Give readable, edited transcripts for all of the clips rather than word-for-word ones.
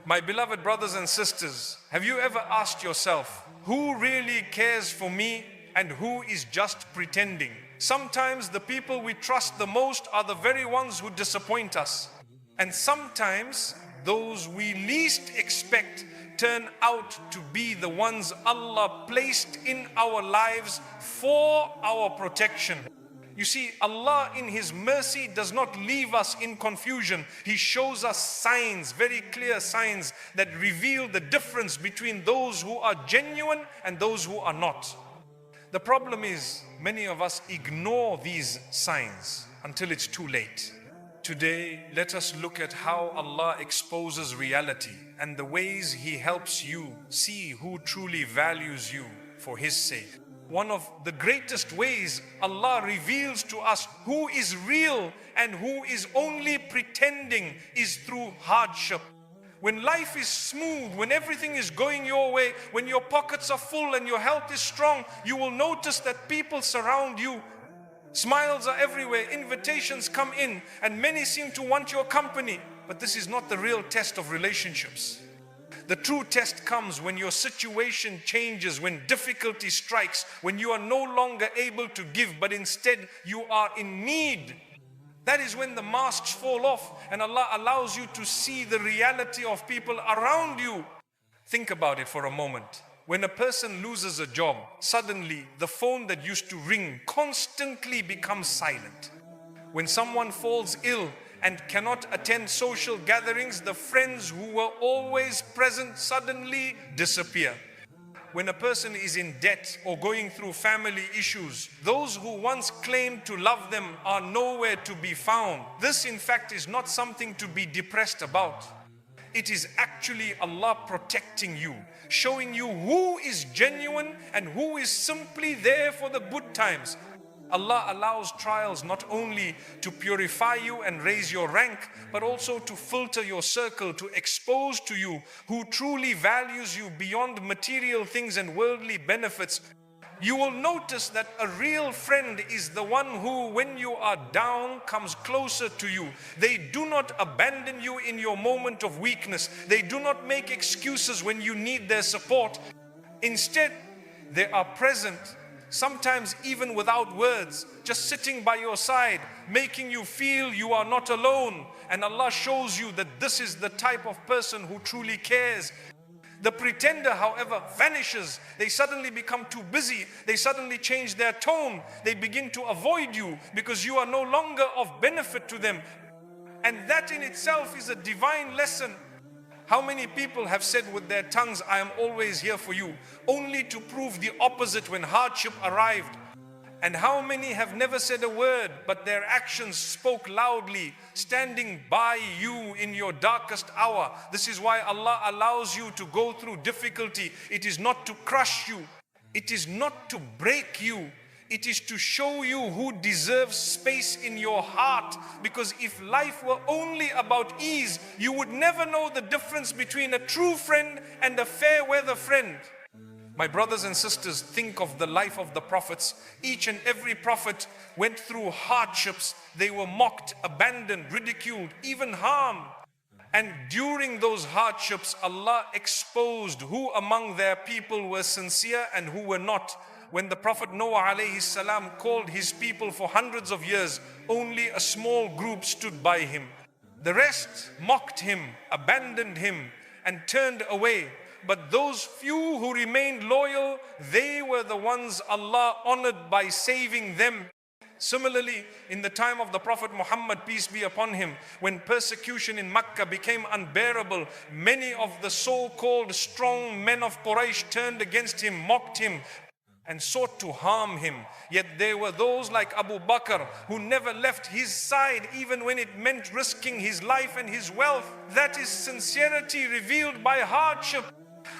My beloved brothers and sisters, have you ever asked yourself, who really cares for me and who is just pretending? Sometimes the people we trust the most are the very ones who disappoint us. And sometimes those we least expect turn out to be the ones Allah placed in our lives for our protection. You see, Allah in His mercy does not leave us in confusion. He shows us signs, very clear signs that reveal the difference between those who are genuine and those who are not. The problem is, many of us ignore these signs until it's too late. Today, let us look at how Allah exposes reality and the ways He helps you see who truly values you for His sake. One of the greatest ways Allah reveals to us who is real and who is only pretending is through hardship. When life is smooth, when everything is going your way, when your pockets are full and your health is strong, you will notice that people surround you. Smiles are everywhere, invitations come in, and many seem to want your company. But this is not the real test of relationships. The true test comes when your situation changes, when difficulty strikes, when you are no longer able to give, but instead you are in need. That is when the masks fall off and Allah allows you to see the reality of people around you. Think about it for a moment. When a person loses a job, suddenly the phone that used to ring constantly becomes silent. When someone falls ill and cannot attend social gatherings, the friends who were always present suddenly disappear. When a person is in debt or going through family issues, those who once claimed to love them are nowhere to be found. This, in fact, is not something to be depressed about. It is actually Allah protecting you, showing you who is genuine and who is simply there for the good times. Allah allows trials not only to purify you and raise your rank, but also to filter your circle, to expose to you who truly values you beyond material things and worldly benefits. You will notice that a real friend is the one who, when you are down, comes closer to you. They do not abandon you in your moment of weakness. They do not make excuses when you need their support. Instead, they are present, sometimes even without words, just sitting by your side, making you feel you are not alone. And Allah shows you that this is the type of person who truly cares. The pretender, however, vanishes. They suddenly become too busy. They suddenly change their tone. They begin to avoid you because you are no longer of benefit to them. And that in itself is a divine lesson. How many people have said with their tongues, I am always here for you, only to prove the opposite when hardship arrived? And how many have never said a word, but their actions spoke loudly, standing by you in your darkest hour? This is why Allah allows you to go through difficulty. It is not to crush you. It is not to break you. It is to show you who deserves space in your heart. Because if life were only about ease, you would never know the difference between a true friend and a fair weather friend. My brothers and sisters, think of the life of the prophets. Each and every prophet went through hardships. They were mocked, abandoned, ridiculed, even harmed. And during those hardships, Allah exposed who among their people were sincere and who were not. When the Prophet Noah alayhi salam called his people for hundreds of years, only a small group stood by him. The rest mocked him, abandoned him, and turned away. But those few who remained loyal, they were the ones Allah honored by saving them. Similarly, in the time of the Prophet Muhammad, peace be upon him, when persecution in Makkah became unbearable, many of the so-called strong men of Quraysh turned against him, mocked him, and sought to harm him. Yet there were those like Abu Bakr who never left his side even when it meant risking his life and his wealth. That is sincerity revealed by hardship.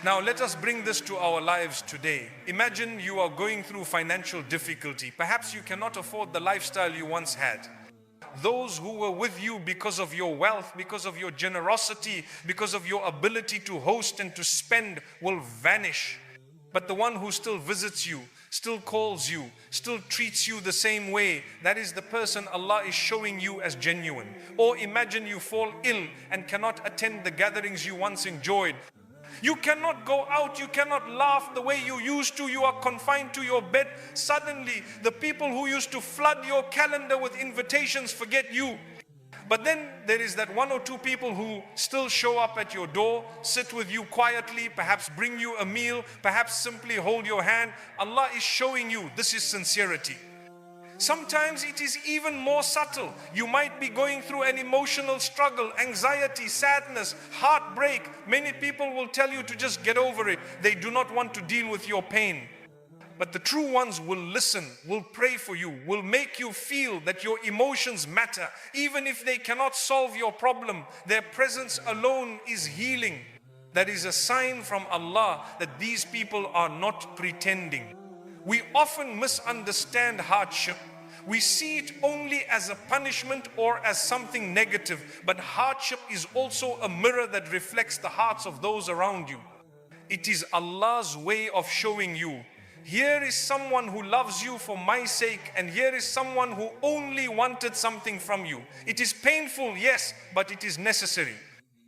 Now let us bring this to our lives today. Imagine you are going through financial difficulty. Perhaps you cannot afford the lifestyle you once had. Those who were with you because of your wealth, because of your generosity, because of your ability to host and to spend will vanish. But the one who still visits you, still calls you, still treats you the same way, that is the person Allah is showing you as genuine. Or imagine you fall ill and cannot attend the gatherings you once enjoyed. You cannot go out, you cannot laugh the way you used to, you are confined to your bed. Suddenly, the people who used to flood your calendar with invitations forget you. But then there is that one or two people who still show up at your door, sit with you quietly, perhaps bring you a meal, perhaps simply hold your hand. Allah is showing you this is sincerity. Sometimes it is even more subtle. You might be going through an emotional struggle, anxiety, sadness, heartbreak. Many people will tell you to just get over it. They do not want to deal with your pain. But the true ones will listen, will pray for you, will make you feel that your emotions matter. Even if they cannot solve your problem, their presence alone is healing. That is a sign from Allah that these people are not pretending. We often misunderstand hardship. We see it only as a punishment or as something negative. But hardship is also a mirror that reflects the hearts of those around you. It is Allah's way of showing you, here is someone who loves you for my sake, and here is someone who only wanted something from you. It is painful, yes, but it is necessary.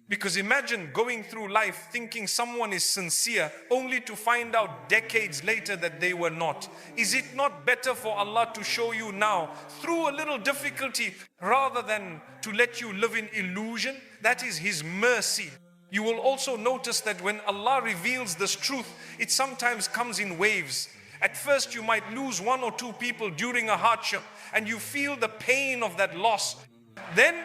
Because imagine going through life thinking someone is sincere only to find out decades later that they were not. Is it not better for Allah to show you now through a little difficulty rather than to let you live in illusion? That is His mercy. You will also notice that when Allah reveals this truth, it sometimes comes in waves. At first you might lose one or two people during a hardship and you feel the pain of that loss. Then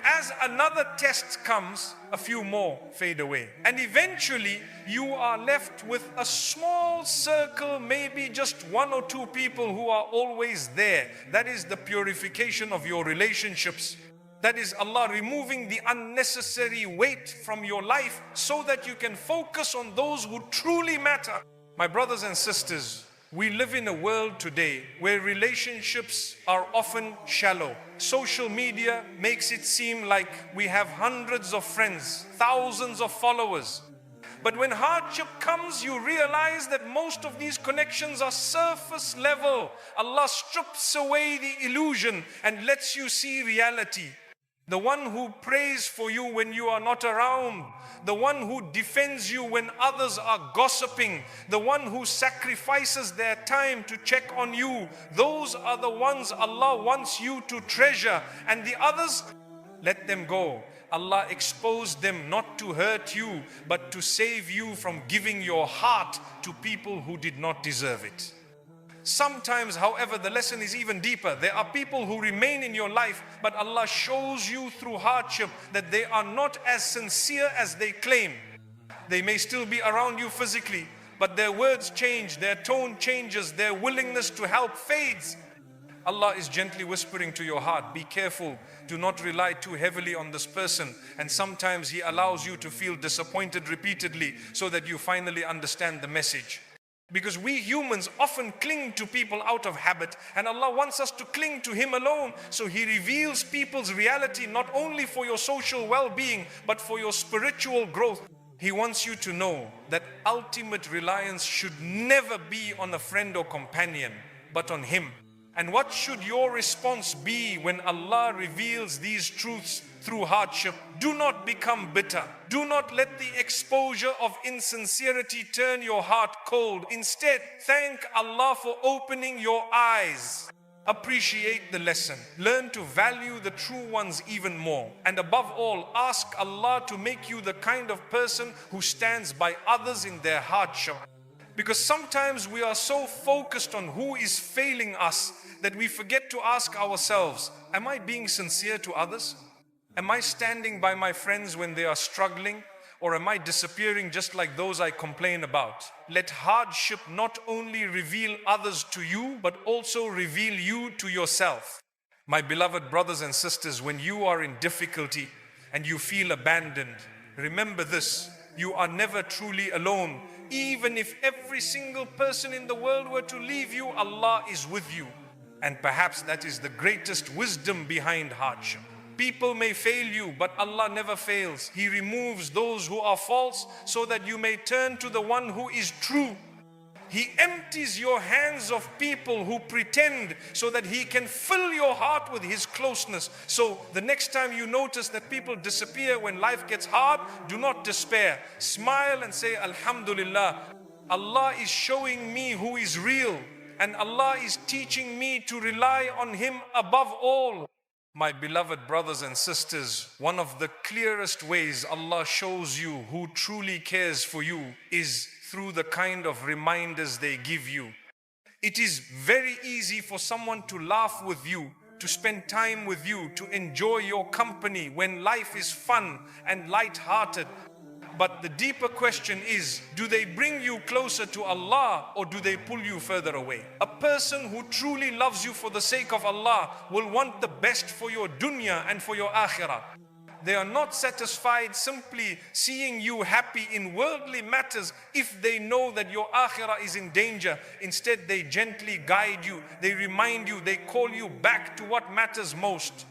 as another test comes, a few more fade away. And eventually you are left with a small circle, maybe just one or two people who are always there. That is the purification of your relationships. That is Allah removing the unnecessary weight from your life so that you can focus on those who truly matter. My brothers and sisters, we live in a world today where relationships are often shallow. Social media makes it seem like we have hundreds of friends, thousands of followers. But when hardship comes, you realize that most of these connections are surface level. Allah strips away the illusion and lets you see reality. The one who prays for you when you are not around, the one who defends you when others are gossiping, the one who sacrifices their time to check on you, those are the ones Allah wants you to treasure. And the others, let them go. Allah exposed them not to hurt you, but to save you from giving your heart to people who did not deserve it. Sometimes, however, the lesson is even deeper. There are people who remain in your life, but Allah shows you through hardship that they are not as sincere as they claim. They may still be around you physically, but their words change, their tone changes, their willingness to help fades. Allah is gently whispering to your heart, be careful, do not rely too heavily on this person. And sometimes He allows you to feel disappointed repeatedly so that you finally understand the message. Because we humans often cling to people out of habit, and Allah wants us to cling to Him alone. So He reveals people's reality not only for your social well-being, but for your spiritual growth. He wants you to know that ultimate reliance should never be on a friend or companion, but on Him. And what should your response be when Allah reveals these truths through hardship? Do not become bitter. Do not let the exposure of insincerity turn your heart cold. Instead, thank Allah for opening your eyes. Appreciate the lesson. Learn to value the true ones even more. And above all, ask Allah to make you the kind of person who stands by others in their hardship. Because sometimes we are so focused on who is failing us that we forget to ask ourselves, am I being sincere to others? Am I standing by my friends when they are struggling? Or am I disappearing just like those I complain about? Let hardship not only reveal others to you, but also reveal you to yourself. My beloved brothers and sisters, when you are in difficulty and you feel abandoned, remember this, you are never truly alone. Even if every single person in the world were to leave you, Allah is with you. And perhaps that is the greatest wisdom behind hardship. People may fail you, but Allah never fails. He removes those who are false so that you may turn to the one who is true. He empties your hands of people who pretend so that He can fill your heart with His closeness. So the next time you notice that people disappear when life gets hard, do not despair. Smile and say, Alhamdulillah, Allah is showing me who is real, and Allah is teaching me to rely on Him above all. My beloved brothers and sisters, one of the clearest ways Allah shows you who truly cares for you is through the kind of reminders they give you. It is very easy for someone to laugh with you, to spend time with you, to enjoy your company when life is fun and light-hearted. But the deeper question is, do they bring you closer to Allah or do they pull you further away? A person who truly loves you for the sake of Allah will want the best for your dunya and for your akhirah. They are not satisfied simply seeing you happy in worldly matters if they know that your akhirah is in danger. Instead, they gently guide you, they remind you, they call you back to what matters most.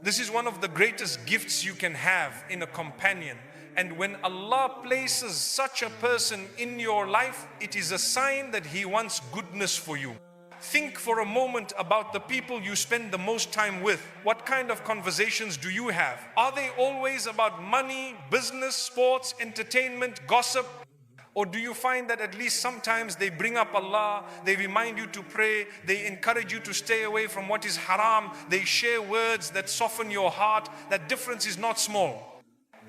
This is one of the greatest gifts you can have in a companion. And when Allah places such a person in your life, it is a sign that He wants goodness for you. Think for a moment about the people you spend the most time with. What kind of conversations do you have? Are they always about money, business, sports, entertainment, gossip? Or do you find that at least sometimes they bring up Allah, they remind you to pray, they encourage you to stay away from what is haram, they share words that soften your heart? That difference is not small.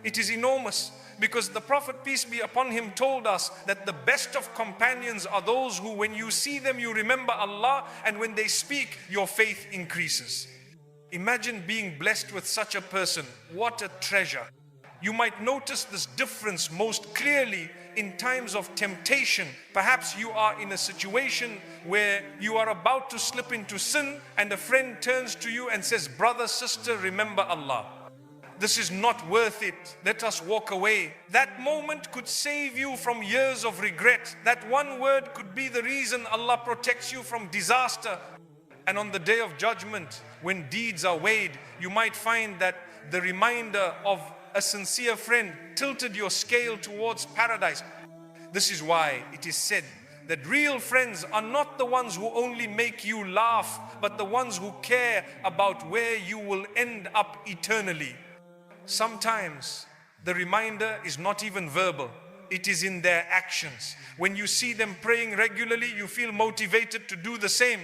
It is enormous, because the Prophet, peace be upon him, told us that the best of companions are those who, when you see them, you remember Allah, and when they speak, your faith increases. Imagine being blessed with such a person. What a treasure. You might notice this difference most clearly in times of temptation. Perhaps you are in a situation where you are about to slip into sin, and a friend turns to you and says, brother, sister, remember Allah. This is not worth it. Let us walk away. That moment could save you from years of regret. That one word could be the reason Allah protects you from disaster. And on the day of judgment, when deeds are weighed, you might find that the reminder of a sincere friend tilted your scale towards paradise. This is why it is said that real friends are not the ones who only make you laugh, but the ones who care about where you will end up eternally. Sometimes the reminder is not even verbal. It is in their actions. When you see them praying regularly, you feel motivated to do the same.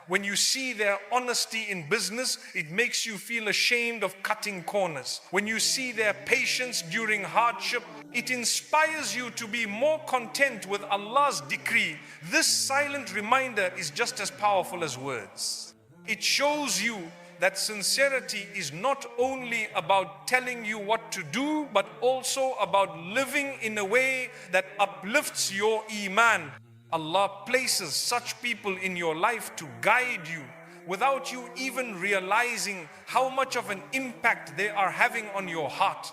When you see their honesty in business, it makes you feel ashamed of cutting corners. When you see their patience during hardship, it inspires you to be more content with Allah's decree. This silent reminder is just as powerful as words. It shows you that sincerity is not only about telling you what to do, but also about living in a way that uplifts your iman. Allah places such people in your life to guide you without you even realizing how much of an impact they are having on your heart.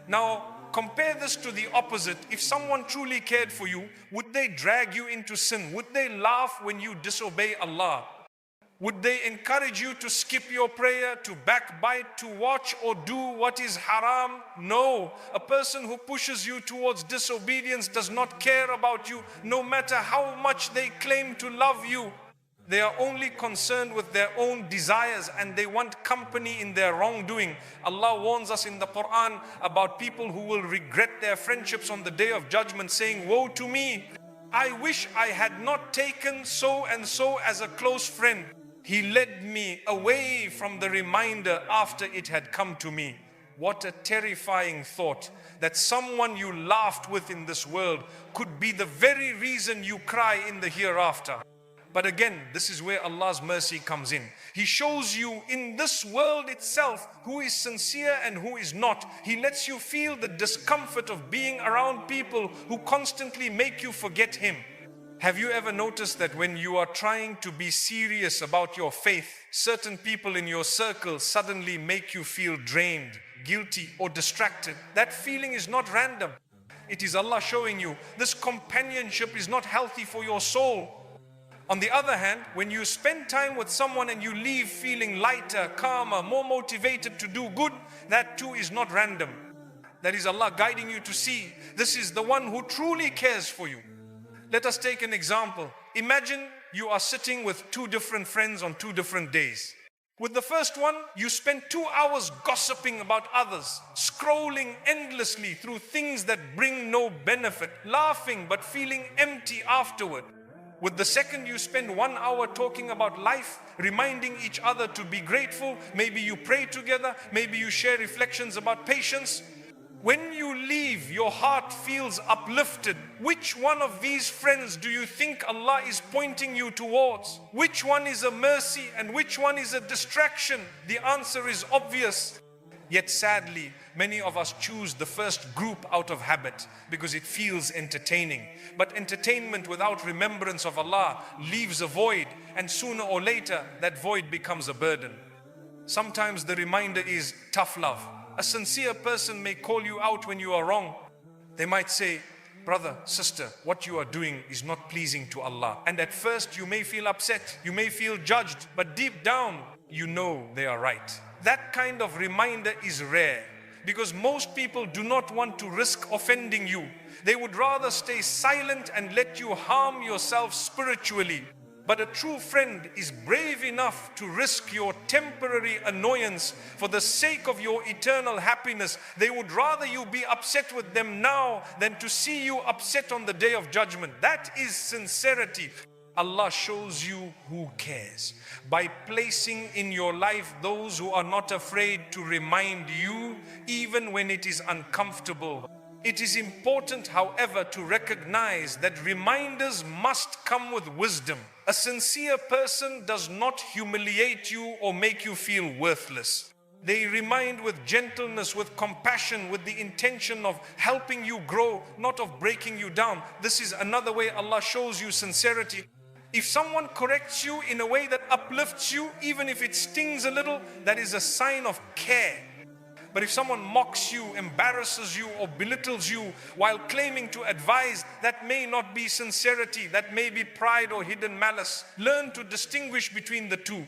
Now, compare this to the opposite. If someone truly cared for you, would they drag you into sin? Would they laugh when you disobey Allah? Would they encourage you to skip your prayer, to backbite, to watch or do what is haram? No. A person who pushes you towards disobedience does not care about you, no matter how much they claim to love you. They are only concerned with their own desires, and they want company in their wrongdoing. Allah warns us in the Quran about people who will regret their friendships on the day of judgment, saying, woe to me! I wish I had not taken so and so as a close friend. He led me away from the reminder after it had come to me. What a terrifying thought, that someone you laughed with in this world could be the very reason you cry in the hereafter. But again, this is where Allah's mercy comes in. He shows you in this world itself who is sincere and who is not. He lets you feel the discomfort of being around people who constantly make you forget Him. Have you ever noticed that when you are trying to be serious about your faith, certain people in your circle suddenly make you feel drained, guilty, or distracted? That feeling is not random. It is Allah showing you this companionship is not healthy for your soul. On the other hand, when you spend time with someone and you leave feeling lighter, calmer, more motivated to do good, that too is not random. That is Allah guiding you to see this is the one who truly cares for you. Let us take an example. Imagine you are sitting with two different friends on two different days. With the first one, you spend 2 hours gossiping about others, scrolling endlessly through things that bring no benefit, laughing but feeling empty afterward. With the second, you spend 1 hour talking about life, reminding each other to be grateful. Maybe you pray together, maybe you share reflections about patience. When you leave, your heart feels uplifted. Which one of these friends do you think Allah is pointing you towards? Which one is a mercy and which one is a distraction? The answer is obvious. Yet sadly, many of us choose the first group out of habit because it feels entertaining. But entertainment without remembrance of Allah leaves a void, and sooner or later that void becomes a burden. Sometimes the reminder is tough love. A sincere person may call you out when you are wrong. They might say, brother, sister, what you are doing is not pleasing to Allah. And at first you may feel upset, you may feel judged, but deep down you know they are right. That kind of reminder is rare because most people do not want to risk offending you. They would rather stay silent and let you harm yourself spiritually. But a true friend is brave enough to risk your temporary annoyance for the sake of your eternal happiness. They would rather you be upset with them now than to see you upset on the day of judgment. That is sincerity. Allah shows you who cares by placing in your life those who are not afraid to remind you even when it is uncomfortable. It is important, however, to recognize that reminders must come with wisdom. A sincere person does not humiliate you or make you feel worthless. They remind with gentleness, with compassion, with the intention of helping you grow, not of breaking you down. This is another way Allah shows you sincerity. If someone corrects you in a way that uplifts you, even if it stings a little, that is a sign of care. But if someone mocks you, embarrasses you, or belittles you while claiming to advise, that may not be sincerity, that may be pride or hidden malice. Learn to distinguish between the two.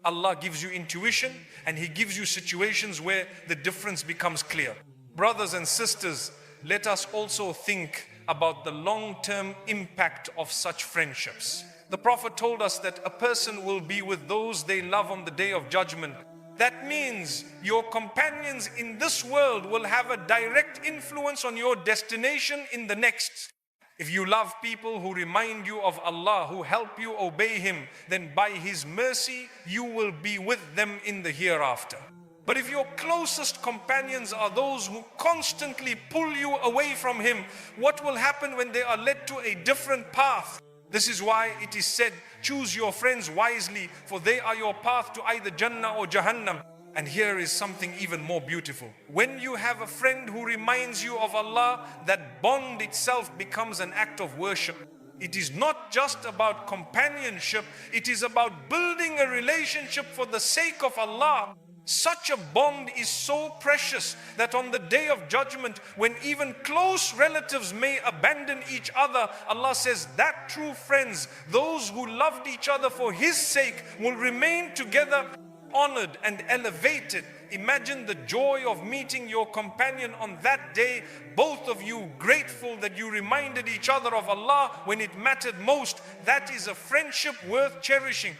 Allah gives you intuition and He gives you situations where the difference becomes clear. Brothers and sisters, let us also think about the long-term impact of such friendships. The Prophet told us that a person will be with those they love on the day of judgment. That means your companions in this world will have a direct influence on your destination in the next. If you love people who remind you of Allah, who help you obey Him, then by His mercy, you will be with them in the hereafter. But if your closest companions are those who constantly pull you away from Him, what will happen when they are led to a different path? This is why it is said, choose your friends wisely, for they are your path to either Jannah or Jahannam. And here is something even more beautiful. When you have a friend who reminds you of Allah, that bond itself becomes an act of worship. It is not just about companionship, it is about building a relationship for the sake of Allah. Such a bond is so precious that on the day of judgment, when even close relatives may abandon each other, Allah says that true friends, those who loved each other for His sake, will remain together, honored and elevated. Imagine the joy of meeting your companion on that day, both of you grateful that you reminded each other of Allah when it mattered most. That is a friendship worth cherishing.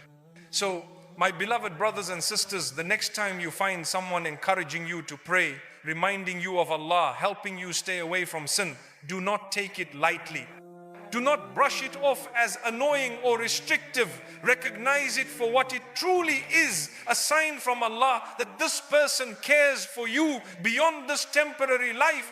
So, my beloved brothers and sisters, the next time you find someone encouraging you to pray, reminding you of Allah, helping you stay away from sin, do not take it lightly. Do not brush it off as annoying or restrictive. Recognize it for what it truly is, a sign from Allah that this person cares for you beyond this temporary life.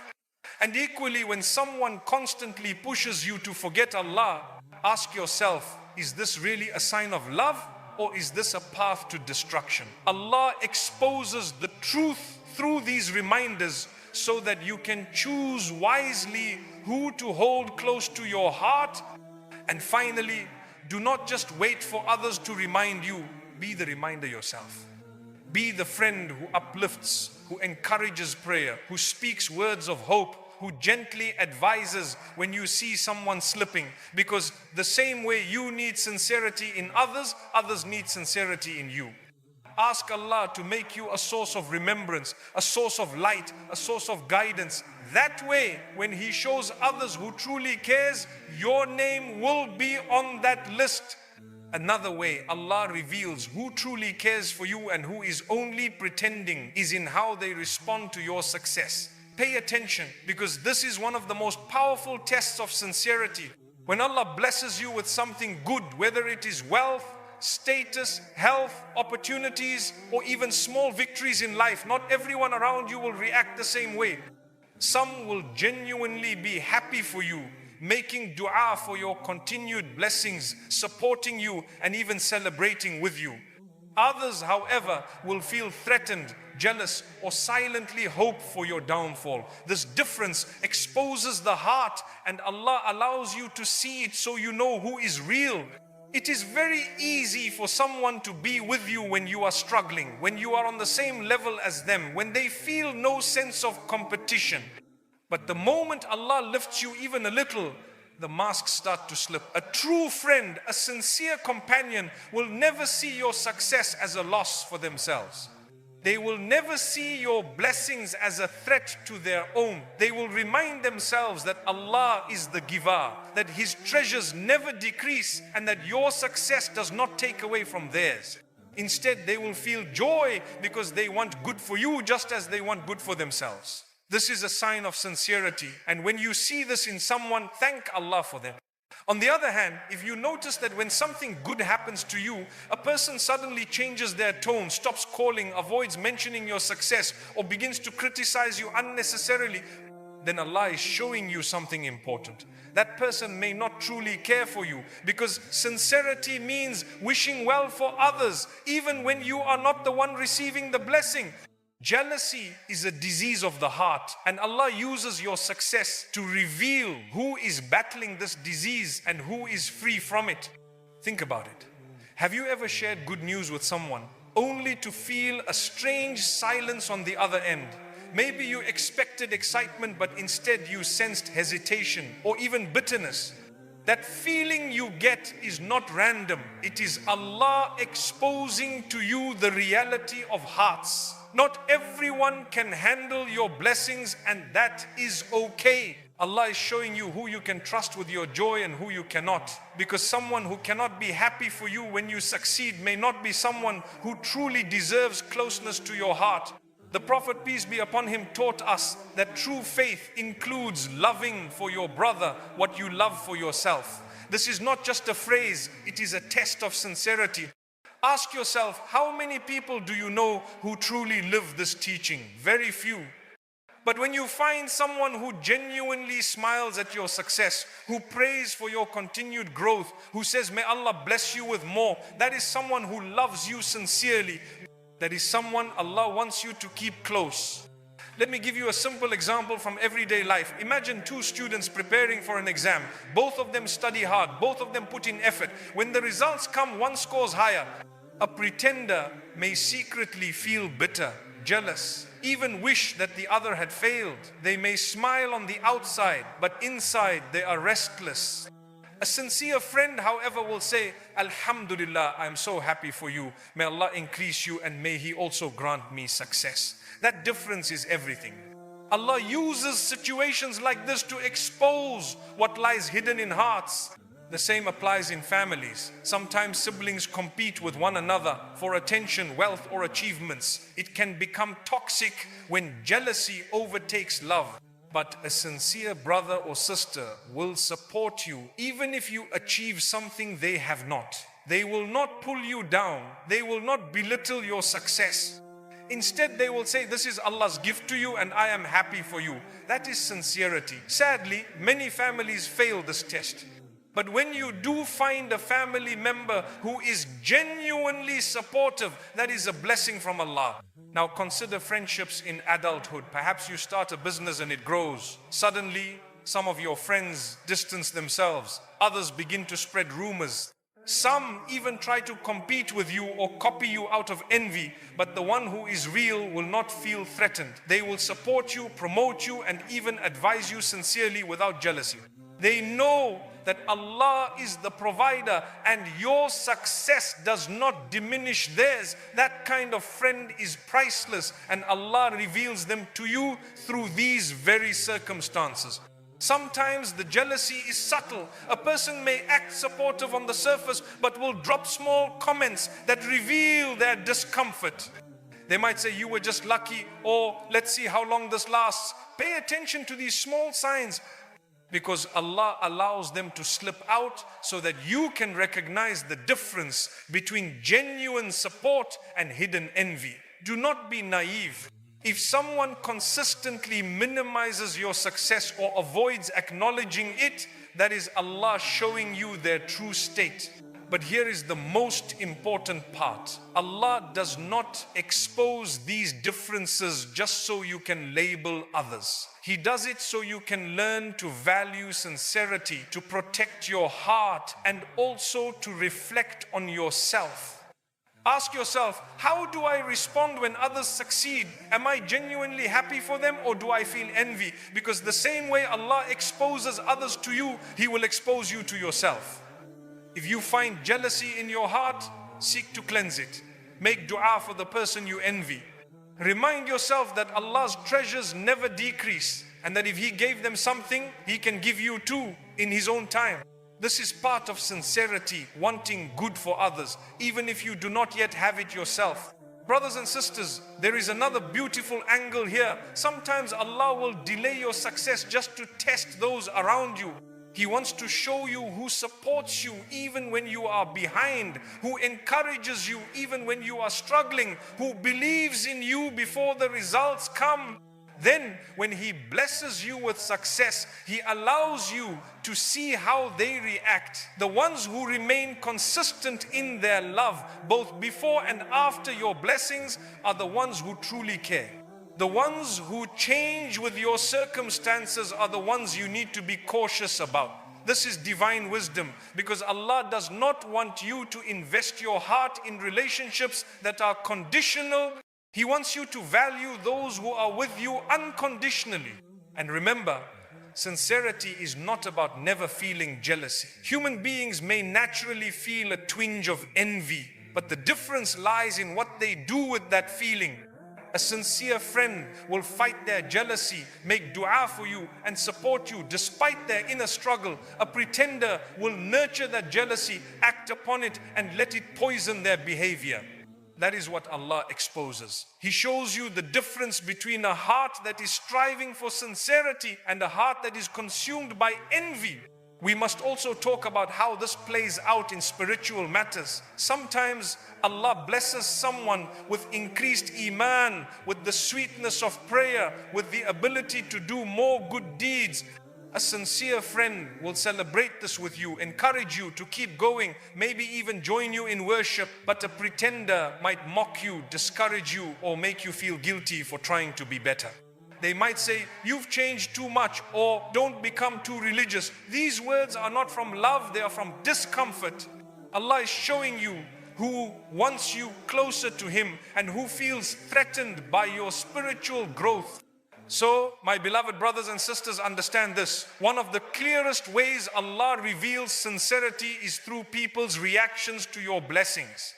And equally, when someone constantly pushes you to forget Allah, ask yourself, is this really a sign of love? Or is this a path to destruction? Allah exposes the truth through these reminders so that you can choose wisely who to hold close to your heart. And finally, do not just wait for others to remind you. Be the reminder yourself. Be the friend who uplifts, who encourages prayer, who speaks words of hope, who gently advises when you see someone slipping, because the same way you need sincerity in others, others need sincerity in you. Ask Allah to make you a source of remembrance, a source of light, a source of guidance. That way, when He shows others who truly cares, your name will be on that list. Another way Allah reveals who truly cares for you and who is only pretending is in how they respond to your success. Pay attention, because this is one of the most powerful tests of sincerity. When Allah blesses you with something good, whether it is wealth, status, health, opportunities, or even small victories in life, not everyone around you will react the same way. Some will genuinely be happy for you, making dua for your continued blessings, supporting you and even celebrating with you. Others, however, will feel threatened, jealous, or silently hope for your downfall. This difference exposes the heart, and Allah allows you to see it so you know who is real. It is very easy for someone to be with you when you are struggling, when you are on the same level as them, when they feel no sense of competition. But the moment Allah lifts you even a little, the masks start to slip. A true friend, a sincere companion will never see your success as a loss for themselves. They will never see your blessings as a threat to their own. They will remind themselves that Allah is the giver, that His treasures never decrease, and that your success does not take away from theirs. Instead, they will feel joy because they want good for you just as they want good for themselves. This is a sign of sincerity, and when you see this in someone, thank Allah for them. On the other hand, if you notice that when something good happens to you, a person suddenly changes their tone, stops calling, avoids mentioning your success, or begins to criticize you unnecessarily, then Allah is showing you something important. That person may not truly care for you, because sincerity means wishing well for others, even when you are not the one receiving the blessing. Jealousy is a disease of the heart, and Allah uses your success to reveal who is battling this disease and who is free from it. Think about it. Have you ever shared good news with someone only to feel a strange silence on the other end? Maybe you expected excitement, but instead you sensed hesitation or even bitterness. That feeling you get is not random. It is Allah exposing to you the reality of hearts. Not everyone can handle your blessings, and that is okay. Allah is showing you who you can trust with your joy and who you cannot. Because someone who cannot be happy for you when you succeed may not be someone who truly deserves closeness to your heart. The Prophet, peace be upon him, taught us that true faith includes loving for your brother what you love for yourself. This is not just a phrase, it is a test of sincerity. Ask yourself, how many people do you know who truly live this teaching? Very few. But when you find someone who genuinely smiles at your success, who prays for your continued growth, who says, may Allah bless you with more, that is someone who loves you sincerely. That is someone Allah wants you to keep close. Let me give you a simple example from everyday life. Imagine two students preparing for an exam. Both of them study hard. Both of them put in effort. When the results come, one scores higher. A pretender may secretly feel bitter, jealous, even wish that the other had failed. They may smile on the outside, but inside they are restless. A sincere friend, however, will say, Alhamdulillah, I am so happy for you. May Allah increase you, and may He also grant me success. That difference is everything. Allah uses situations like this to expose what lies hidden in hearts. The same applies in families. Sometimes siblings compete with one another for attention, wealth, or achievements. It can become toxic when jealousy overtakes love. But a sincere brother or sister will support you even if you achieve something they have not. They will not pull you down. They will not belittle your success. Instead, they will say, this is Allah's gift to you and I am happy for you. That is sincerity. Sadly, many families fail this test. But when you do find a family member who is genuinely supportive, that is a blessing from Allah. Now consider friendships in adulthood. Perhaps you start a business and it grows. Suddenly, some of your friends distance themselves. Others begin to spread rumors. Some even try to compete with you or copy you out of envy. But the one who is real will not feel threatened. They will support you, promote you, and even advise you sincerely without jealousy. They know that Allah is the provider and your success does not diminish theirs. That kind of friend is priceless, and Allah reveals them to you through these very circumstances. Sometimes the jealousy is subtle. A person may act supportive on the surface but will drop small comments that reveal their discomfort. They might say, you were just lucky, or let's see how long this lasts. Pay attention to these small signs, because Allah allows them to slip out so that you can recognize the difference between genuine support and hidden envy. Do not be naive. If someone consistently minimizes your success or avoids acknowledging it, that is Allah showing you their true state. But here is the most important part. Allah does not expose these differences just so you can label others. He does it so you can learn to value sincerity, to protect your heart, and also to reflect on yourself. Ask yourself, how do I respond when others succeed? Am I genuinely happy for them, or do I feel envy? Because the same way Allah exposes others to you, He will expose you to yourself. If you find jealousy in your heart, seek to cleanse it. Make dua for the person you envy. Remind yourself that Allah's treasures never decrease, and that if He gave them something, He can give you too in His own time. This is part of sincerity, wanting good for others, even if you do not yet have it yourself. Brothers and sisters, there is another beautiful angle here. Sometimes Allah will delay your success just to test those around you. He wants to show you who supports you even when you are behind, who encourages you even when you are struggling, who believes in you before the results come. Then when He blesses you with success, He allows you to see how they react. The ones who remain consistent in their love, both before and after your blessings, are the ones who truly care. The ones who change with your circumstances are the ones you need to be cautious about. This is divine wisdom, because Allah does not want you to invest your heart in relationships that are conditional. He wants you to value those who are with you unconditionally. And remember, sincerity is not about never feeling jealousy. Human beings may naturally feel a twinge of envy, but the difference lies in what they do with that feeling. A sincere friend will fight their jealousy, make dua for you and support you despite their inner struggle. A pretender will nurture that jealousy, act upon it, and let it poison their behavior. That is what Allah exposes. He shows you the difference between a heart that is striving for sincerity and a heart that is consumed by envy. We must also talk about how this plays out in spiritual matters. Sometimes Allah blesses someone with increased iman, with the sweetness of prayer, with the ability to do more good deeds. A sincere friend will celebrate this with you, encourage you to keep going, maybe even join you in worship. But a pretender might mock you, discourage you, or make you feel guilty for trying to be better. They might say, you've changed too much, or don't become too religious. These words are not from love, they are from discomfort. Allah is showing you who wants you closer to Him and who feels threatened by your spiritual growth. So, my beloved brothers and sisters, understand this. One of the clearest ways Allah reveals sincerity is through people's reactions to your blessings.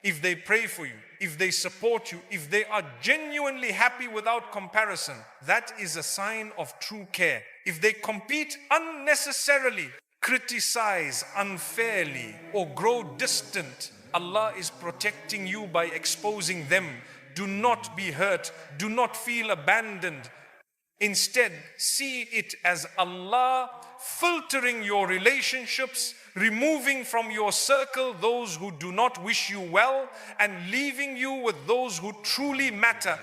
If they pray for you, if they support you, if they are genuinely happy without comparison, that is a sign of true care. If they compete unnecessarily, criticize unfairly, or grow distant, Allah is protecting you by exposing them. Do not be hurt. Do not feel abandoned. Instead, see it as Allah filtering your relationships, removing from your circle those who do not wish you well, and leaving you with those who truly matter.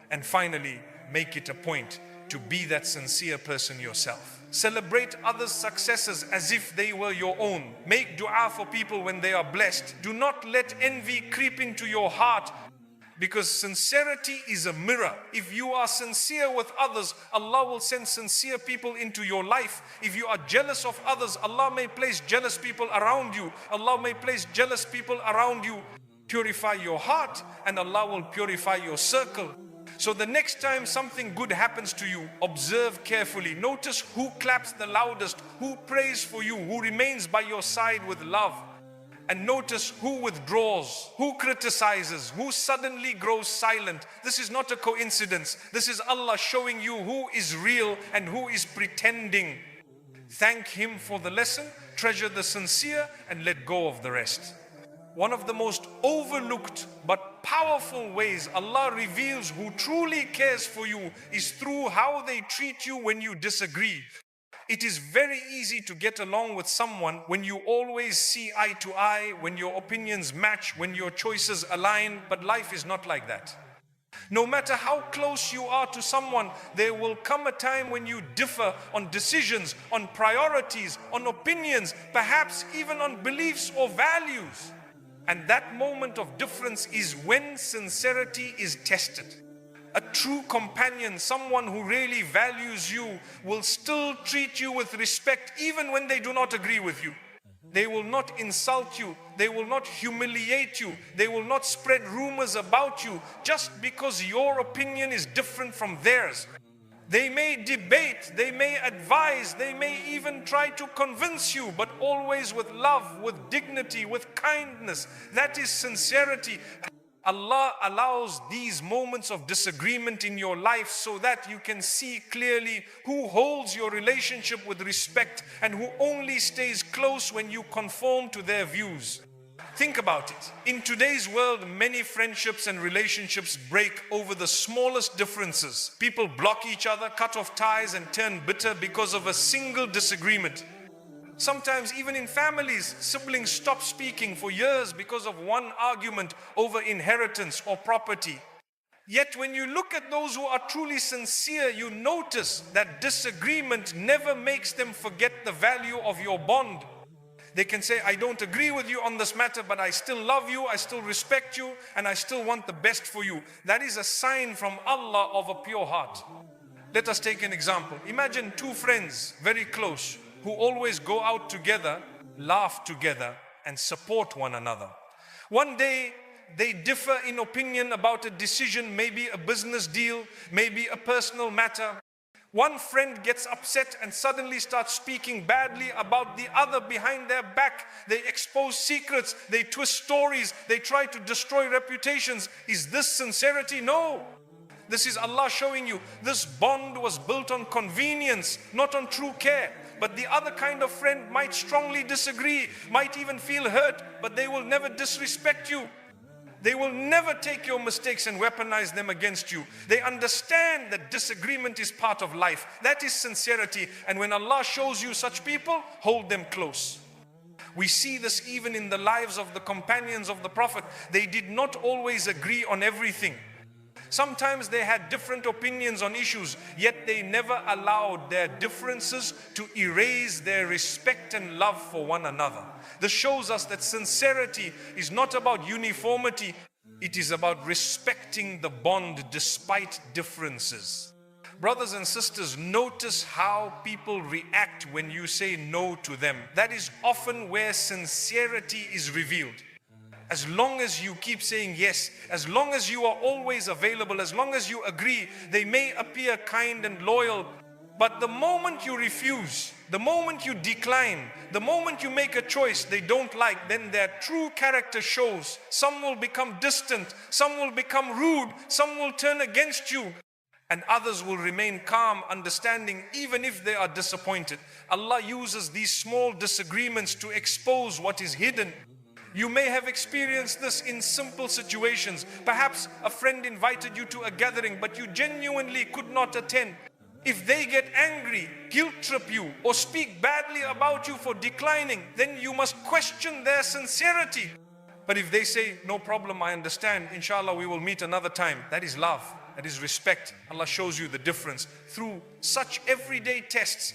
And finally, make it a point to be that sincere person yourself. Celebrate others' successes as if they were your own. Make dua for people when they are blessed. Do not let envy creep into your heart, because sincerity is a mirror. If you are sincere with others, Allah will send sincere people into your life. If you are jealous of others, Allah may place jealous people around you. Allah may place jealous people around you. Purify your heart and Allah will purify your circle. So the next time something good happens to you, observe carefully. Notice who claps the loudest, who prays for you, who remains by your side with love. And notice who withdraws, who criticizes, who suddenly grows silent. This is not a coincidence. This is Allah showing you who is real and who is pretending. Thank Him for the lesson, treasure the sincere, and let go of the rest. One of the most overlooked but powerful ways Allah reveals who truly cares for you is through how they treat you when you disagree. It is very easy to get along with someone when you always see eye to eye, when your opinions match, when your choices align, but life is not like that. No matter how close you are to someone, there will come a time when you differ on decisions, on priorities, on opinions, perhaps even on beliefs or values. And that moment of difference is when sincerity is tested. A true companion, someone who really values you, will still treat you with respect even when they do not agree with you. They will not insult you. They will not humiliate you. They will not spread rumors about you just because your opinion is different from theirs. They may debate, they may advise, they may even try to convince you, but always with love, with dignity, with kindness. That is sincerity. Allah allows these moments of disagreement in your life so that you can see clearly who holds your relationship with respect and who only stays close when you conform to their views. Think about it. In today's world, many friendships and relationships break over the smallest differences. People block each other, cut off ties, and turn bitter because of a single disagreement. Sometimes even in families, siblings stop speaking for years because of one argument over inheritance or property. Yet when you look at those who are truly sincere, you notice that disagreement never makes them forget the value of your bond. They can say, I don't agree with you on this matter, but I still love you, I still respect you, and I still want the best for you. That is a sign from Allah of a pure heart. Let us take an example. Imagine two friends, very close, who always go out together, laugh together, and support one another. One day, they differ in opinion about a decision, maybe a business deal, maybe a personal matter. One friend gets upset and suddenly starts speaking badly about the other behind their back. They expose secrets, they twist stories, they try to destroy reputations. Is this sincerity? No. This is Allah showing you this bond was built on convenience, not on true care. But the other kind of friend might strongly disagree, might even feel hurt, but they will never disrespect you. They will never take your mistakes and weaponize them against you. They understand that disagreement is part of life. That is sincerity. And when Allah shows you such people, hold them close. We see this even in the lives of the companions of the Prophet. They did not always agree on everything. Sometimes they had different opinions on issues, yet they never allowed their differences to erase their respect and love for one another. This shows us that sincerity is not about uniformity, it is about respecting the bond despite differences. Brothers and sisters, notice how people react when you say no to them. That is often where sincerity is revealed. As long as you keep saying yes, as long as you are always available, as long as you agree, they may appear kind and loyal. But the moment you refuse, the moment you decline, the moment you make a choice they don't like, then their true character shows. Some will become distant, some will become rude, some will turn against you, and others will remain calm, understanding, even if they are disappointed. Allah uses these small disagreements to expose what is hidden. You may have experienced this in simple situations. Perhaps a friend invited you to a gathering, but you genuinely could not attend. If they get angry, guilt trip you, or speak badly about you for declining, then you must question their sincerity. But if they say, no problem, I understand, inshallah we will meet another time, that is love, that is respect. Allah shows you the difference through such everyday tests.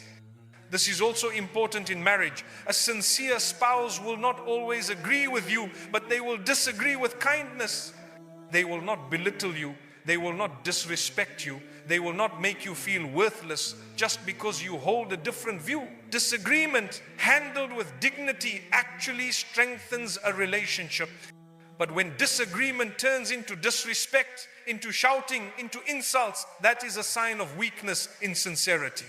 This is also important in marriage. A sincere spouse will not always agree with you, but they will disagree with kindness. They will not belittle you. They will not disrespect you. They will not make you feel worthless just because you hold a different view. Disagreement handled with dignity actually strengthens a relationship. But when disagreement turns into disrespect, into shouting, into insults, that is a sign of weakness in sincerity.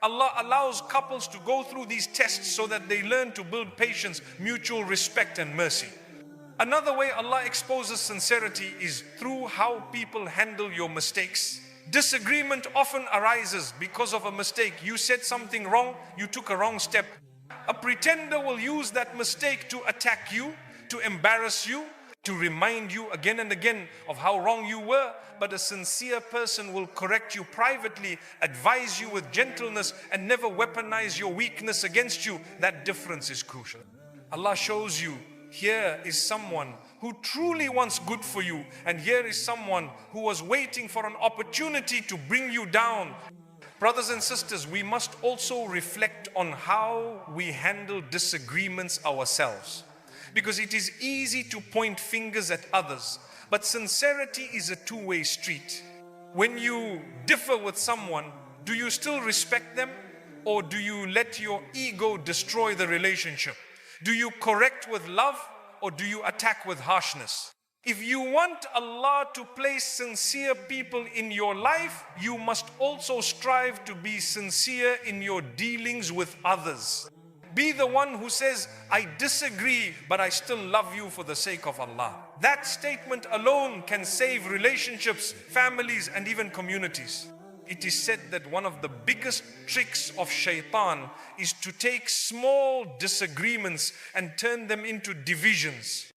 Allah allows couples to go through these tests so that they learn to build patience, mutual respect and mercy. Another way Allah exposes sincerity is through how people handle your mistakes. Disagreement often arises because of a mistake. You said something wrong, you took a wrong step. A pretender will use that mistake to attack you, to embarrass you, to remind you again and again of how wrong you were. But a sincere person will correct you privately, advise you with gentleness, and never weaponize your weakness against you. That difference is crucial. Allah shows you, here is someone who truly wants good for you, and here is someone who was waiting for an opportunity to bring you down. Brothers and sisters, we must also reflect on how we handle disagreements ourselves. Because it is easy to point fingers at others, but sincerity is a two-way street. When you differ with someone, do you still respect them, or do you let your ego destroy the relationship? Do you correct with love, or do you attack with harshness? If you want Allah to place sincere people in your life, you must also strive to be sincere in your dealings with others. Be the one who says, I disagree, but I still love you for the sake of Allah. That statement alone can save relationships, families, and even communities. It is said that one of the biggest tricks of shaitan is to take small disagreements and turn them into divisions.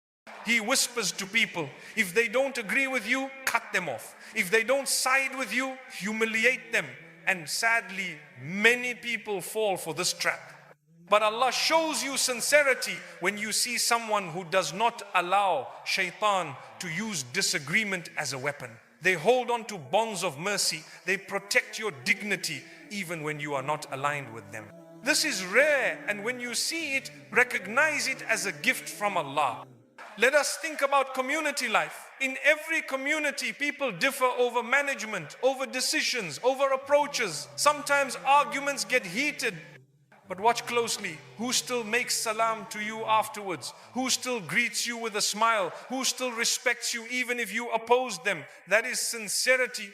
He whispers to people, if they don't agree with you, cut them off. If they don't side with you, humiliate them. And sadly, many people fall for this trap. But Allah shows you sincerity when you see someone who does not allow shaitan to use disagreement as a weapon. They hold on to bonds of mercy. They protect your dignity even when you are not aligned with them. This is rare, and when you see it, recognize it as a gift from Allah. Let us think about community life. In every community, people differ over management, over decisions, over approaches. Sometimes arguments get heated. But watch closely, who still makes salam to you afterwards? Who still greets you with a smile? Who still respects you even if you oppose them? That is sincerity.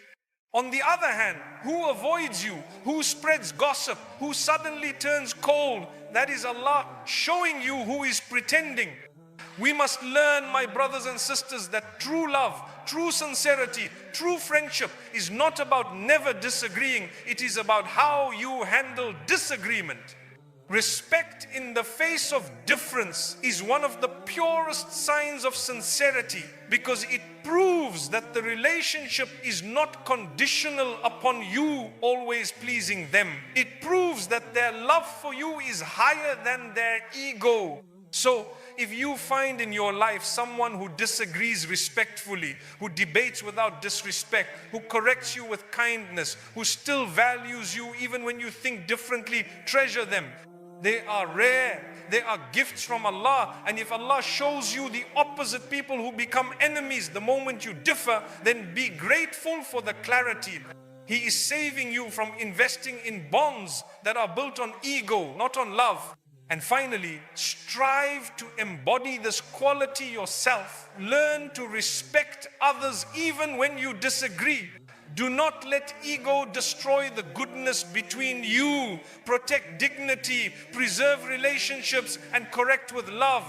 On the other hand, who avoids you? Who spreads gossip? Who suddenly turns cold? That is Allah showing you who is pretending. We must learn, my brothers and sisters, that true love, true sincerity, true friendship is not about never disagreeing. It is about how you handle disagreement. Respect in the face of difference is one of the purest signs of sincerity, because it proves that the relationship is not conditional upon you always pleasing them. It proves that their love for you is higher than their ego. So, if you find in your life someone who disagrees respectfully, who debates without disrespect, who corrects you with kindness, who still values you even when you think differently, treasure them. They are rare. They are gifts from Allah. And if Allah shows you the opposite people who become enemies the moment you differ, then be grateful for the clarity. He is saving you from investing in bonds that are built on ego, not on love. And finally, strive to embody this quality yourself. Learn to respect others even when you disagree. Do not let ego destroy the goodness between you. Protect dignity, preserve relationships, and correct with love.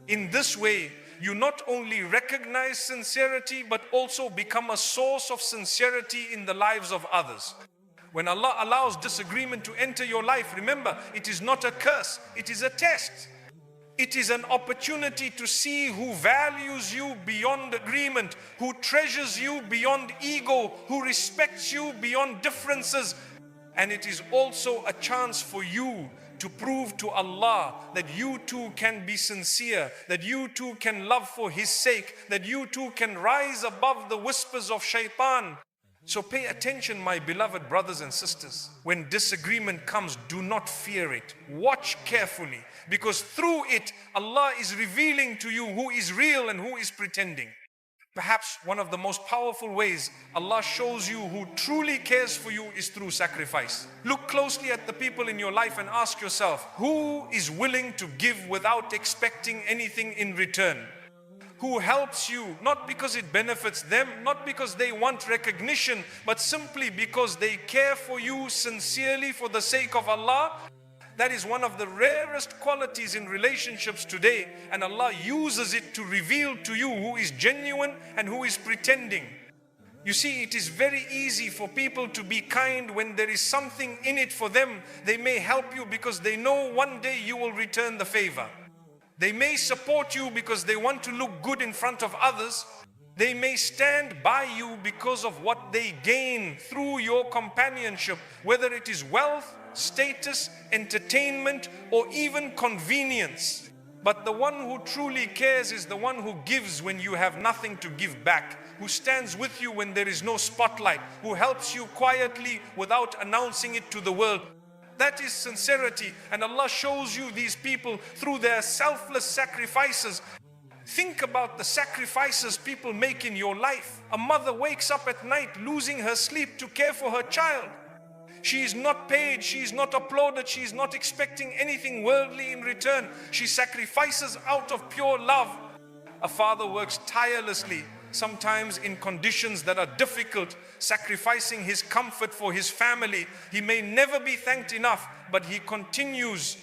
In this way, you not only recognize sincerity, but also become a source of sincerity in the lives of others. When Allah allows disagreement to enter your life, remember, it is not a curse, it is a test. It is an opportunity to see who values you beyond agreement, who treasures you beyond ego, who respects you beyond differences. And it is also a chance for you to prove to Allah that you too can be sincere, that you too can love for His sake, that you too can rise above the whispers of shaitan. So pay attention, my beloved brothers and sisters. When disagreement comes, do not fear it. Watch carefully, because through it, Allah is revealing to you who is real and who is pretending. Perhaps one of the most powerful ways Allah shows you who truly cares for you is through sacrifice. Look closely at the people in your life and ask yourself, who is willing to give without expecting anything in return? who helps you, not because it benefits them, not because they want recognition, but simply because they care for you sincerely for the sake of Allah. That is one of the rarest qualities in relationships today, and Allah uses it to reveal to you who is genuine and who is pretending. You see, it is very easy for people to be kind when there is something in it for them. They may help you because they know one day you will return the favor. They may support you because they want to look good in front of others. They may stand by you because of what they gain through your companionship, whether it is wealth, status, entertainment, or even convenience. But the one who truly cares is the one who gives when you have nothing to give back, who stands with you when there is no spotlight, who helps you quietly without announcing it to the world. That is sincerity, and Allah shows you these people through their selfless sacrifices. Think about the sacrifices people make in your life. A mother wakes up at night losing her sleep to care for her child. She is not paid, she is not applauded, she is not expecting anything worldly in return. She sacrifices out of pure love. A father works tirelessly, sometimes in conditions that are difficult, sacrificing his comfort for his family. He may never be thanked enough, but he continues.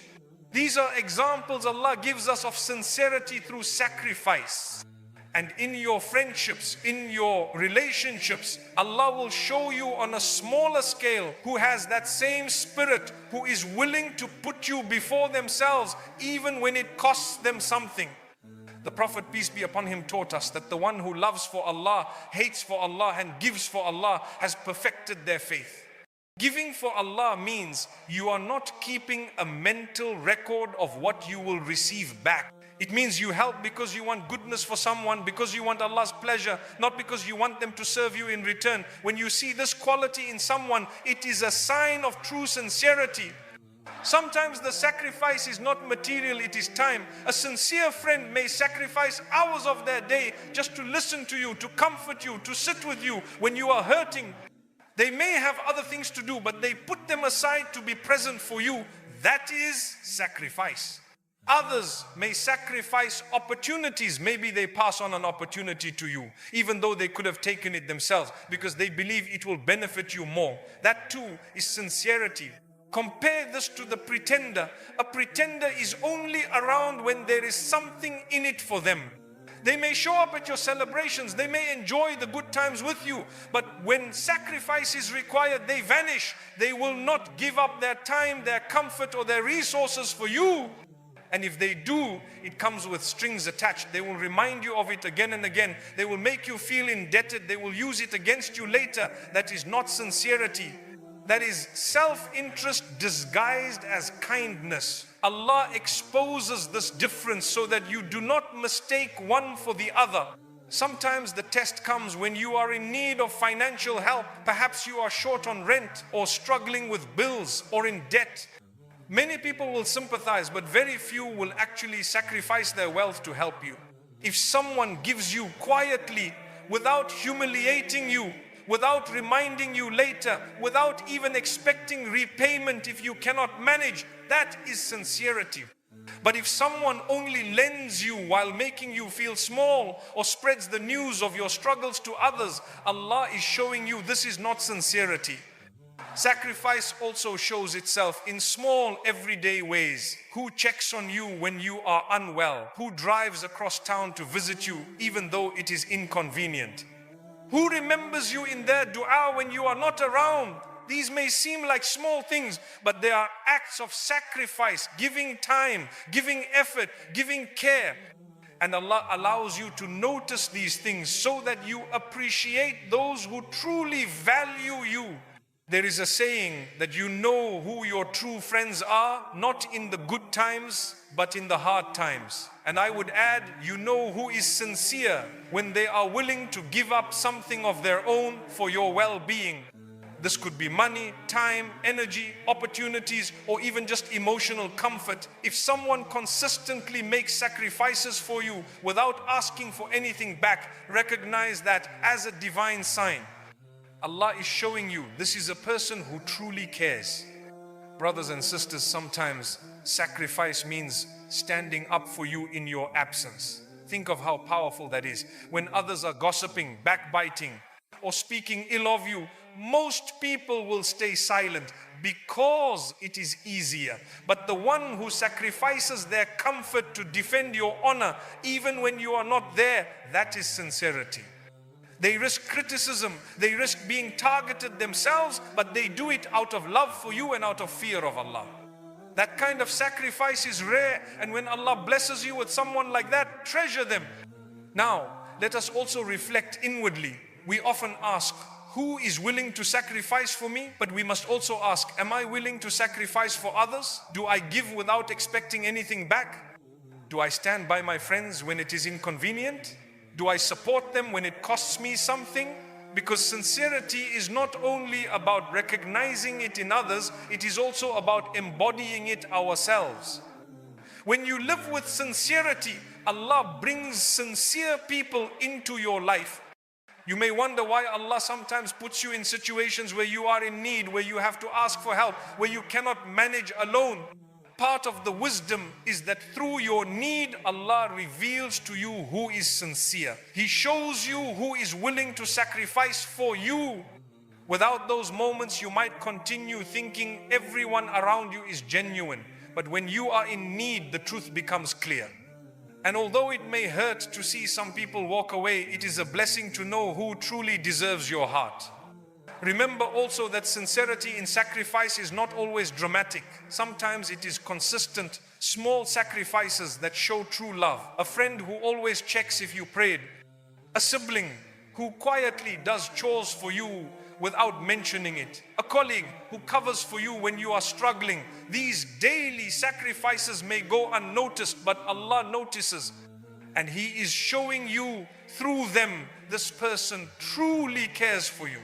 These are examples Allah gives us of sincerity through sacrifice. And in your friendships, in your relationships, Allah will show you on a smaller scale who has that same spirit, who is willing to put you before themselves even when it costs them something. The Prophet, peace be upon him, taught us that the one who loves for Allah, hates for Allah, and gives for Allah has perfected their faith. Giving for Allah means you are not keeping a mental record of what you will receive back. It means you help because you want goodness for someone, because you want Allah's pleasure, not because you want them to serve you in return. When you see this quality in someone, it is a sign of true sincerity. Sometimes the sacrifice is not material, it is time. A sincere friend may sacrifice hours of their day just to listen to you, to comfort you, to sit with you when you are hurting. They may have other things to do, but they put them aside to be present for you. That is sacrifice. Others may sacrifice opportunities. Maybe they pass on an opportunity to you, even though they could have taken it themselves, because they believe it will benefit you more. That too is sincerity. Compare this to the pretender. A pretender is only around when there is something in it for them. They may show up at your celebrations, they may enjoy the good times with you, but when sacrifice is required, they vanish. They will not give up their time, their comfort, or their resources for you. And if they do, it comes with strings attached. They will remind you of it again and again. They will make you feel indebted. They will use it against you later. That is not sincerity. That is self-interest disguised as kindness. Allah exposes this difference so that you do not mistake one for the other. Sometimes the test comes when you are in need of financial help. Perhaps you are short on rent or struggling with bills or in debt. Many people will sympathize, but very few will actually sacrifice their wealth to help you. If someone gives you quietly, without humiliating you, without reminding you later, without even expecting repayment if you cannot manage, that is sincerity. But if someone only lends you while making you feel small or spreads the news of your struggles to others, Allah is showing you this is not sincerity. Sacrifice also shows itself in small everyday ways. Who checks on you when you are unwell? Who drives across town to visit you even though it is inconvenient? Who remembers you in their dua when you are not around? These may seem like small things, but they are acts of sacrifice, giving time, giving effort, giving care. And Allah allows you to notice these things so that you appreciate those who truly value you. There is a saying that you know who your true friends are, not in the good times, but in the hard times. And I would add, you know who is sincere when they are willing to give up something of their own for your well-being. This could be money, time, energy, opportunities, or even just emotional comfort. If someone consistently makes sacrifices for you without asking for anything back, recognize that as a divine sign. Allah is showing you this is a person who truly cares. Brothers and sisters, sometimes sacrifice means standing up for you in your absence. Think of how powerful that is. When others are gossiping, backbiting, or speaking ill of you, most people will stay silent because it is easier. But the one who sacrifices their comfort to defend your honor, even when you are not there, that is sincerity. They risk criticism, they risk being targeted themselves, but they do it out of love for you and out of fear of Allah. That kind of sacrifice is rare, and when Allah blesses you with someone like that, treasure them. Now, let us also reflect inwardly. We often ask, who is willing to sacrifice for me? But we must also ask, am I willing to sacrifice for others? Do I give without expecting anything back? Do I stand by my friends when it is inconvenient? Do I support them when it costs me something? Because sincerity is not only about recognizing it in others, it is also about embodying it ourselves. When you live with sincerity, Allah brings sincere people into your life. You may wonder why Allah sometimes puts you in situations where you are in need, where you have to ask for help, where you cannot manage alone. Part of the wisdom is that through your need, Allah reveals to you who is sincere. He shows you who is willing to sacrifice for you. Without those moments, you might continue thinking everyone around you is genuine. But when you are in need, the truth becomes clear. And although it may hurt to see some people walk away, it is a blessing to know who truly deserves your heart. Remember also that sincerity in sacrifice is not always dramatic. Sometimes it is consistent, small sacrifices that show true love. A friend who always checks if you prayed. A sibling who quietly does chores for you without mentioning it. A colleague who covers for you when you are struggling. These daily sacrifices may go unnoticed, but Allah notices. And He is showing you through them, this person truly cares for you.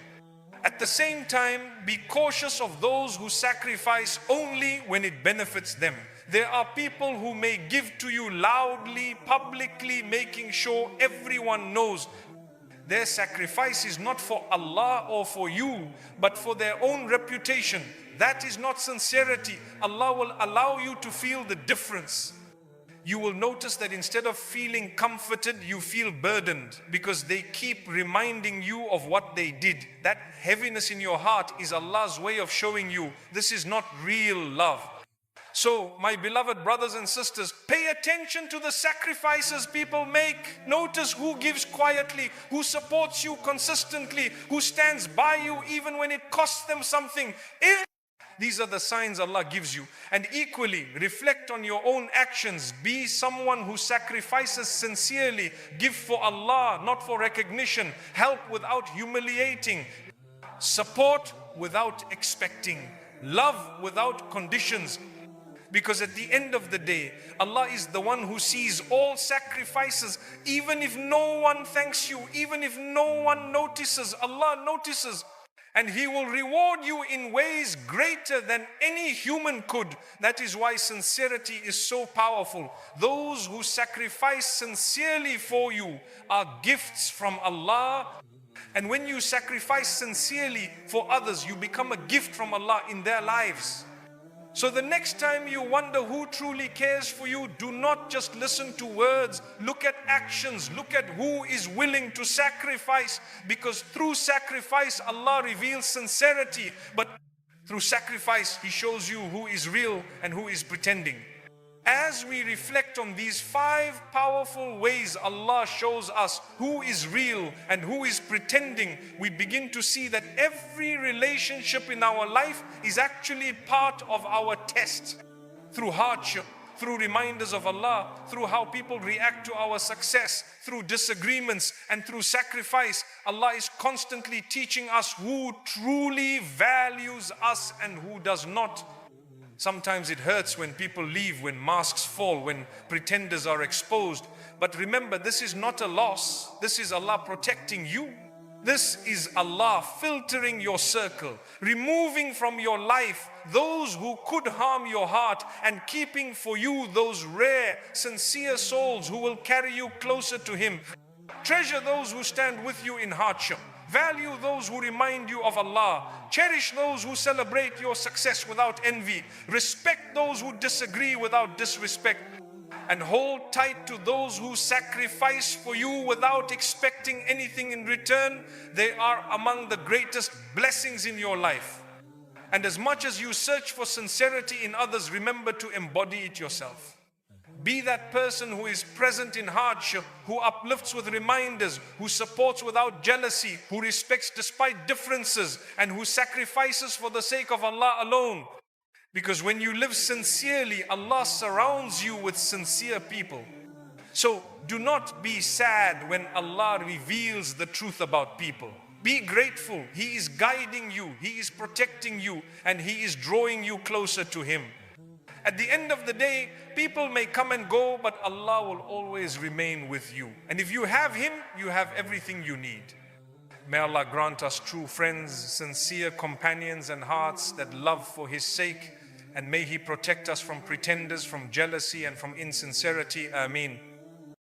At the same time, be cautious of those who sacrifice only when it benefits them. There are people who may give to you loudly, publicly, making sure everyone knows. Their sacrifice is not for Allah or for you, but for their own reputation. That is not sincerity. Allah will allow you to feel the difference. You will notice that instead of feeling comforted, you feel burdened because they keep reminding you of what they did. That heaviness in your heart is Allah's way of showing you this is not real love. So, my beloved brothers and sisters, pay attention to the sacrifices people make. Notice who gives quietly, who supports you consistently, who stands by you even when it costs them something. These are the signs Allah gives you. And equally, reflect on your own actions. Be someone who sacrifices sincerely. Give for Allah, not for recognition. Help without humiliating. Support without expecting. Love without conditions. Because at the end of the day, Allah is the one who sees all sacrifices. Even if no one thanks you, even if no one notices, Allah notices. And He will reward you in ways greater than any human could. That is why sincerity is so powerful. Those who sacrifice sincerely for you are gifts from Allah. And when you sacrifice sincerely for others, you become a gift from Allah in their lives. So the next time you wonder who truly cares for you, do not just listen to words. Look at actions. Look at who is willing to sacrifice. Because through sacrifice, Allah reveals sincerity. But through sacrifice, He shows you who is real and who is pretending. As we reflect on these 5 powerful ways Allah shows us who is real and who is pretending, we begin to see that every relationship in our life is actually part of our test. Through hardship, through reminders of Allah, through how people react to our success, through disagreements, and through sacrifice, Allah is constantly teaching us who truly values us and who does not. Sometimes it hurts when people leave, when masks fall, when pretenders are exposed. But remember, this is not a loss. This is Allah protecting you. This is Allah filtering your circle, removing from your life those who could harm your heart and keeping for you those rare, sincere souls who will carry you closer to Him. Treasure those who stand with you in hardship. Value those who remind you of Allah. Cherish those who celebrate your success without envy. Respect those who disagree without disrespect. and hold tight to those who sacrifice for you without expecting anything in return. They are among the greatest blessings in your life. And as much as you search for sincerity in others, remember to embody it yourself. Be that person who is present in hardship, who uplifts with reminders, who supports without jealousy, who respects despite differences, and who sacrifices for the sake of Allah alone. Because when you live sincerely, Allah surrounds you with sincere people. So do not be sad when Allah reveals the truth about people. Be grateful. He is guiding you, He is protecting you, and He is drawing you closer to Him. At the end of the day, people may come and go, but Allah will always remain with you. And if you have Him, you have everything you need. May Allah grant us true friends, sincere companions, and hearts that love for His sake. And may He protect us from pretenders, from jealousy, and from insincerity. Ameen.